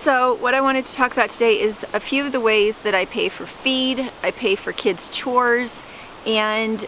So what I wanted to talk about today is a few of the ways that I pay for feed, I pay for kids' chores, and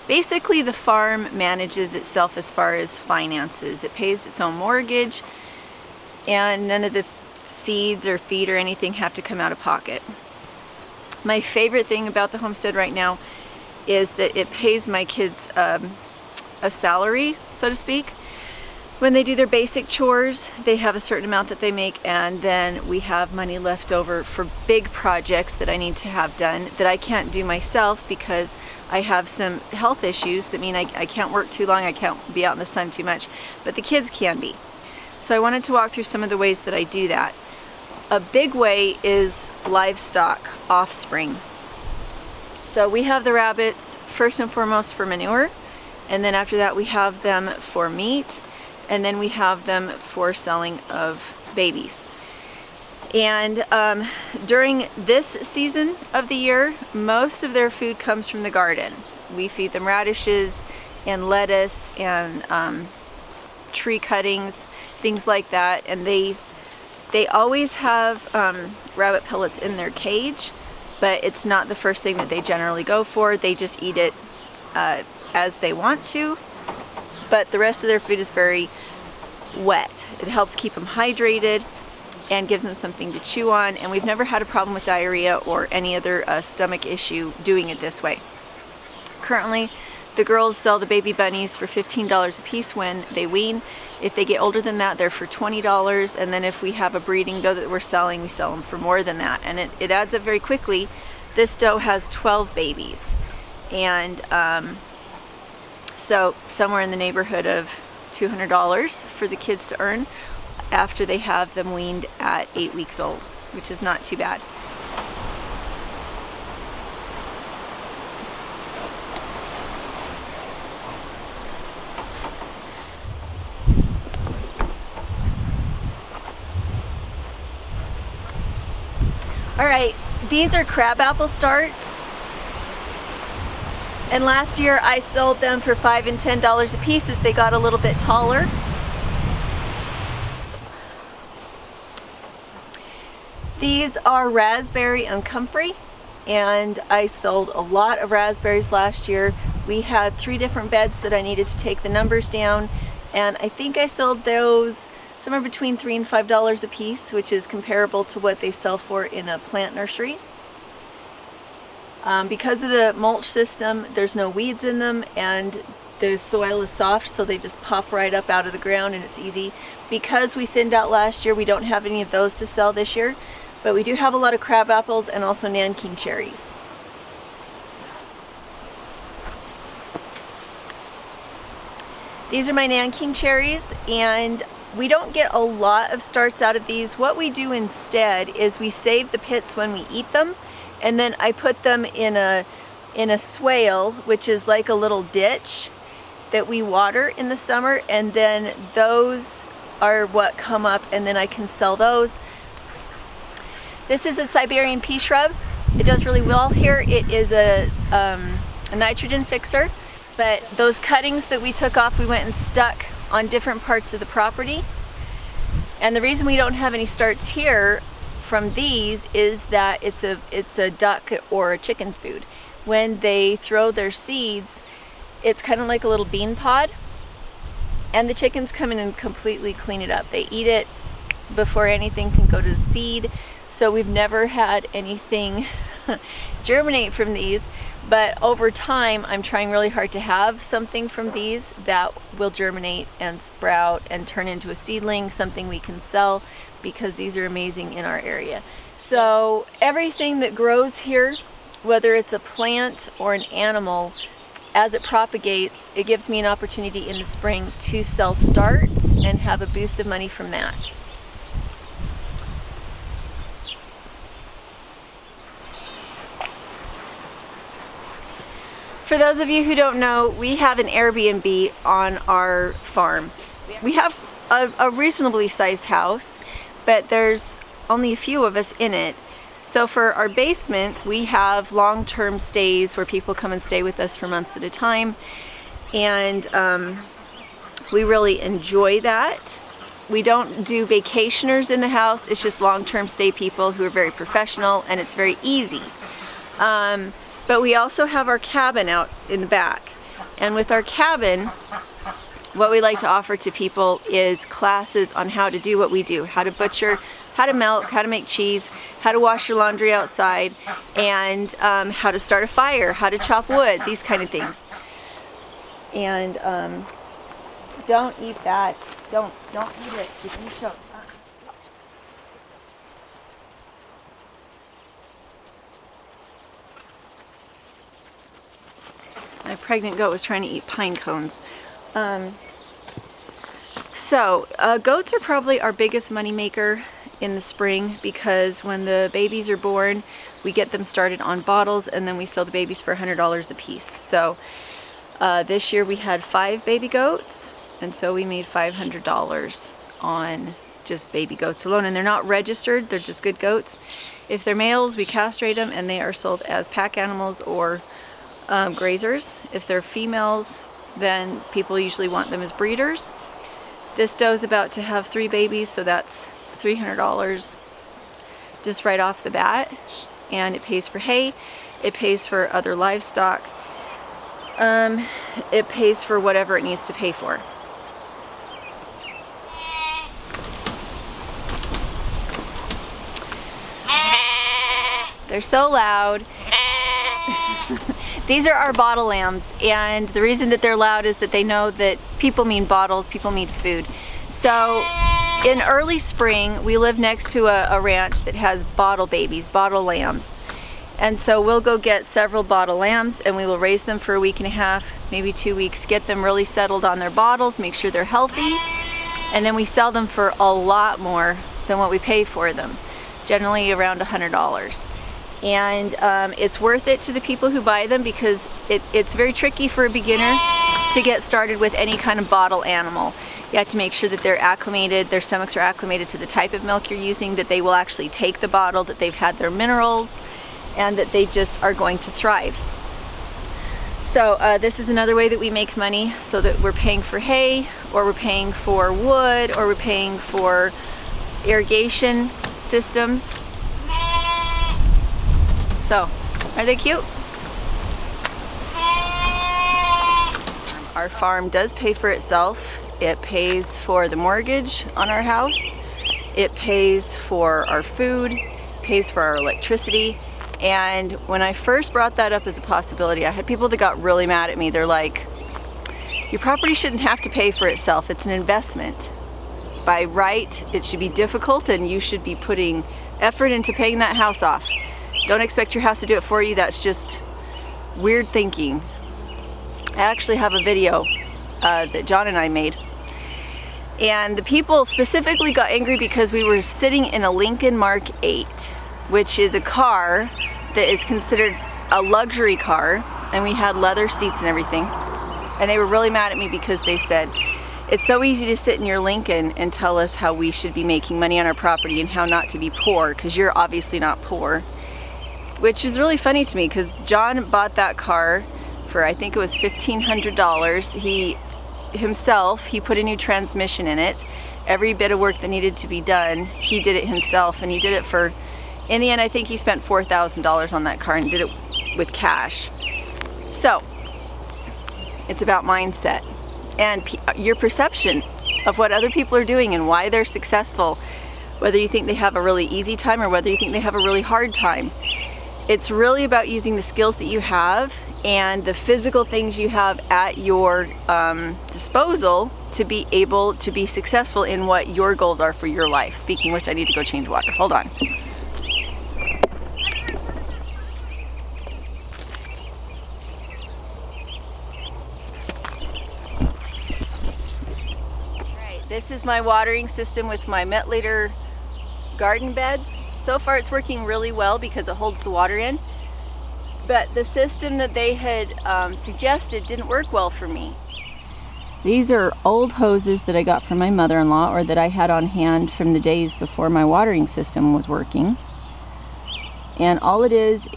basically the farm manages itself as far as finances. It pays its own mortgage, and none of the seeds or feed or anything have to come out of pocket. My favorite thing about the homestead right now is that it pays my kids a salary, so to speak. When they do their basic chores, they have a certain amount that they make, and then we have money left over for big projects that I need to have done that I can't do myself because I have some health issues that mean I can't work too long, I can't be out in the sun too much, but the kids can be. So I wanted to walk through some of the ways that I do that. A big way is livestock offspring. So we have the rabbits first and foremost for manure, and then after that we have them for meat, and then we have them for selling of babies. And during this season of the year, most of their food comes from the garden. We feed them radishes and lettuce and tree cuttings, things like that, and they always have rabbit pellets in their cage, but it's not the first thing that they generally go for. They just eat it as they want to. But the rest of their food is very wet. It helps keep them hydrated and gives them something to chew on, and we've never had a problem with diarrhea or any other stomach issue doing it this way. Currently, the girls sell the baby bunnies for $15 a piece when they wean. If they get older than that, they're for $20, and then if we have a breeding doe that we're selling, we sell them for more than that, and it adds up very quickly. This doe has 12 babies, and so somewhere in the neighborhood of $200 for the kids to earn after they have them weaned at 8 weeks old, which is not too bad. All right, these are crabapple starts. And last year I sold them for $5 and $10 a piece as they got a little bit taller. These are raspberry and comfrey, and I sold a lot of raspberries last year. We had 3 different beds that I needed to take the numbers down, and I think I sold those somewhere between $3 and $5 a piece, which is comparable to what they sell for in a plant nursery. Because of the mulch system, there's no weeds in them, and the soil is soft, so they just pop right up out of the ground, and it's easy. Because we thinned out last year, we don't have any of those to sell this year, but we do have a lot of crab apples and also nanking cherries. These are my nanking cherries, and we don't get a lot of starts out of these. What we do instead is we save the pits when we eat them, and then I put them in a swale, which is like a little ditch that we water in the summer, and then those are what come up, and then I can sell those. This is a Siberian Pea Shrub. It does really well here. It is a nitrogen fixer, but those cuttings that we took off, we went and stuck on different parts of the property. And the reason we don't have any starts here from these is that it's a duck or a chicken food. When they throw their seeds, it's kind of like a little bean pod, and the chickens come in and completely clean it up. They eat it before anything can go to the seed. So we've never had anything germinate from these, but over time I'm trying really hard to have something from these that will germinate and sprout and turn into a seedling, something we can sell, because these are amazing in our area. So everything that grows here, whether it's a plant or an animal, as it propagates, it gives me an opportunity in the spring to sell starts and have a boost of money from that. For those of you who don't know, we have an Airbnb on our farm. We have a reasonably sized house, but there's only a few of us in it. So for our basement, we have long-term stays where people come and stay with us for months at a time, and we really enjoy that. We don't do vacationers in the house. It's just long-term stay people who are very professional, and it's very easy. But we also have our cabin out in the back. And with our cabin, what we like to offer to people is classes on how to do what we do, how to butcher, how to milk, how to make cheese, how to wash your laundry outside, and how to start a fire, how to chop wood, these kind of things. And don't eat that. Don't eat it. You can choke. My pregnant goat was trying to eat pine cones. Goats are probably our biggest money maker in the spring, because when the babies are born, we get them started on bottles, and then we sell the babies for $100 a piece. So this year we had 5 baby goats, and so we made $500 on just baby goats alone. And they're not registered, they're just good goats. If they're males, we castrate them, and they are sold as pack animals or grazers. If they're females, then people usually want them as breeders. This doe's about to have 3 babies, so that's $300 just right off the bat, and it pays for hay, it pays for other livestock, it pays for whatever it needs to pay for. They're so loud. These are our bottle lambs, and the reason that they're loud is that they know that people mean bottles, people mean food. So in early spring, we live next to a ranch that has bottle babies, bottle lambs. And so we'll go get several bottle lambs, and we will raise them for a week and a half, maybe 2 weeks, get them really settled on their bottles, make sure they're healthy, and then we sell them for a lot more than what we pay for them, generally around $100. And it's worth it to the people who buy them, because it's very tricky for a beginner to get started with any kind of bottle animal. You have to make sure that they're acclimated, their stomachs are acclimated to the type of milk you're using, that they will actually take the bottle, that they've had their minerals, and that they just are going to thrive. So this is another way that we make money, so that we're paying for hay, or we're paying for wood, or we're paying for irrigation systems. So, are they cute? Our farm does pay for itself. It pays for the mortgage on our house. It pays for our food, pays for our electricity. And when I first brought that up as a possibility, I had people that got really mad at me. They're like, your property shouldn't have to pay for itself. It's an investment. By right, it should be difficult, and you should be putting effort into paying that house off. Don't expect your house to do it for you. That's just weird thinking. I actually have a video that John and I made. And the people specifically got angry because we were sitting in a Lincoln Mark 8, which is a car that is considered a luxury car, and we had leather seats and everything. And they were really mad at me because they said, it's so easy to sit in your Lincoln and tell us how we should be making money on our property and how not to be poor, because you're obviously not poor. Which is really funny to me, because John bought that car for, I think it was $1,500. He put a new transmission in it. Every bit of work that needed to be done, he did it himself, and he did it for, in the end, I think he spent $4,000 on that car and did it with cash. So, it's about mindset and your perception of what other people are doing and why they're successful, whether you think they have a really easy time or whether you think they have a really hard time. It's really about using the skills that you have and the physical things you have at your disposal to be able to be successful in what your goals are for your life. Speaking of which, I need to go change water. Hold on. Alright, this is my watering system with my Metlater garden beds. So far it's working really well because it holds the water in, but the system that they had suggested didn't work well for me. These are old hoses that I got from my mother-in-law, or that I had on hand from the days before my watering system was working. And all it is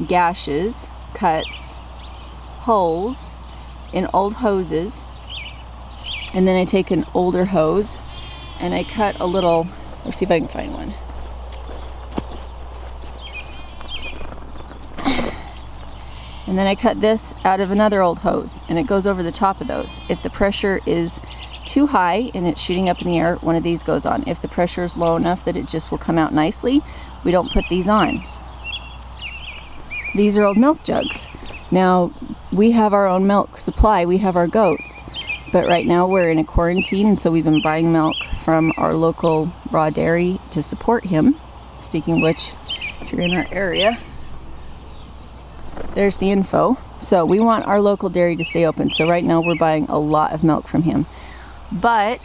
gashes, cuts, holes in old hoses And then I take an older hose and I cut a little, let's see if I can find one. And then I cut this out of another old hose and it goes over the top of those. If the pressure is too high and it's shooting up in the air, one of these goes on. If the pressure is low enough that it just will come out nicely, we don't put these on. These are old milk jugs. Now, we have our own milk supply, we have our goats, but right now we're in a quarantine, and so we've been buying milk from our local raw dairy to support him. Speaking of which, if you're in our area, there's the info. So we want our local dairy to stay open, so right now we're buying a lot of milk from him. But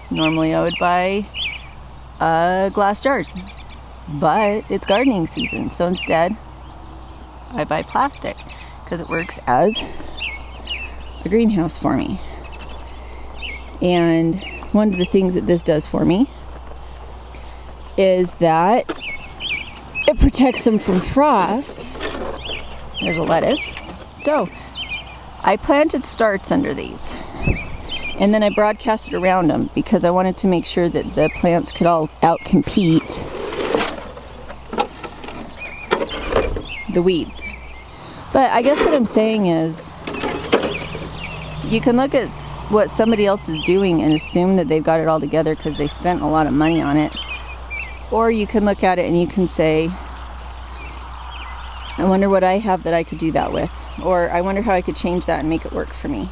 normally I would buy glass jars, but it's gardening season, so instead I buy plastic because it works as a greenhouse for me. And one of the things that this does for me is that it protects them from frost. There's a lettuce. So I planted starts under these, and then I broadcasted around them because I wanted to make sure that the plants could all outcompete the weeds. But I guess what I'm saying is, you can look at what somebody else is doing and assume that they've got it all together because they spent a lot of money on it. Or you can look at it and you can say, I wonder what I have that I could do that with. Or I wonder how I could change that and make it work for me.